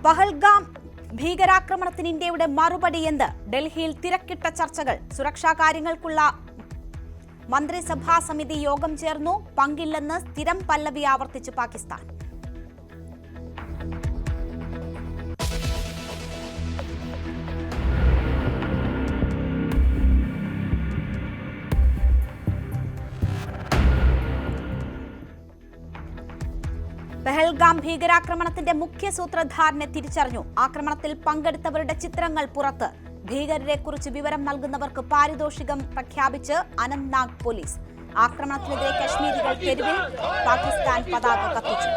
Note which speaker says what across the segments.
Speaker 1: പഹൽഗാം ഭീകരാക്രമണത്തിന് ഇന്ത്യയുടെ മറുപടിയെന്ത്? ഡൽഹിയിൽ തിരക്കിട്ട ചർച്ചകൾ. സുരക്ഷാ കാര്യങ്ങൾക്കുള്ള മന്ത്രിസഭാ സമിതി യോഗം ചേർന്നു. പങ്കില്ലെന്ന് സ്ഥിരം പല്ലവി ആവർത്തിച്ച് പാകിസ്ഥാൻ. പഹൽഗാം ഭീകരാക്രമണത്തിന്റെ മുഖ്യ സൂത്രധാരനെ തിരിച്ചറിഞ്ഞു. ആക്രമണത്തിൽ പങ്കെടുത്തവരുടെ ചിത്രങ്ങൾ പുറത്ത്. ഭീകരരെക്കുറിച്ച് വിവരം നൽകുന്നവർക്ക് പാരിതോഷികം പ്രഖ്യാപിച്ച് അനന്ത്നാഗ് പോലീസ്. ആക്രമണത്തിനെതിരെ കശ്മീരികൾ തെരുവിൽ. പാകിസ്ഥാൻ പതാക കത്തിച്ചു.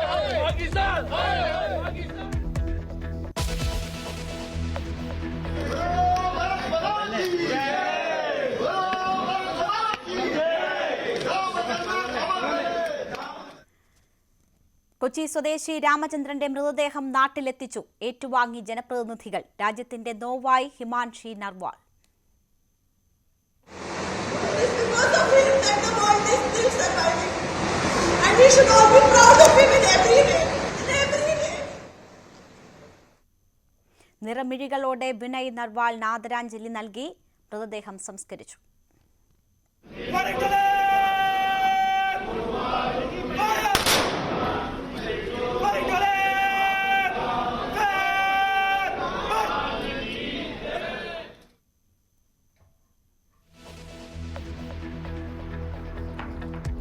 Speaker 1: കൊച്ചി സ്വദേശി രാമചന്ദ്രന്റെ മൃതദേഹം നാട്ടിലെത്തിച്ചു. ഏറ്റുവാങ്ങി ജനപ്രതിനിധികൾ. രാജ്യത്തിന്റെ നോവായി ഹിമാൻഷി നർവാൾ. നിറമിഴികളോടെ വിനയ് നർവാളിന് ആദരാഞ്ജലി നൽകി മൃതദേഹം സംസ്കരിച്ചു.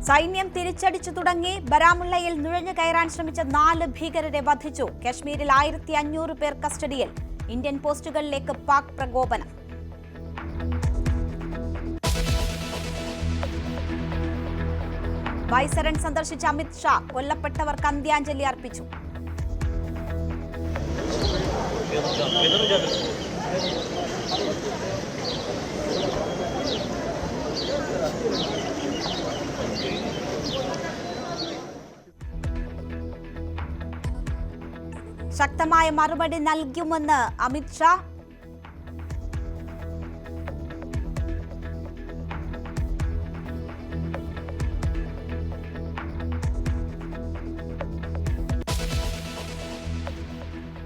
Speaker 1: സൈന്യം തിരിച്ചടിച്ചു തുടങ്ങി. ബരാമുള്ളയിൽ നുഴഞ്ഞു കയറാൻ ശ്രമിച്ച 4 ഭീകരരെ വധിച്ചു. കശ്മീരിൽ 1500 പേർ കസ്റ്റഡിയിൽ. ഇന്ത്യൻ പോസ്റ്റുകളിലേക്ക് പാക് പ്രകോപനം. വൈസരൺ സന്ദർശിച്ച അമിത് ഷാ കൊല്ലപ്പെട്ടവർക്ക് അന്ത്യാഞ്ജലി അർപ്പിച്ചു. ശക്തമായ മറുപടി നൽകുമെന്ന് അമിത് ഷാ.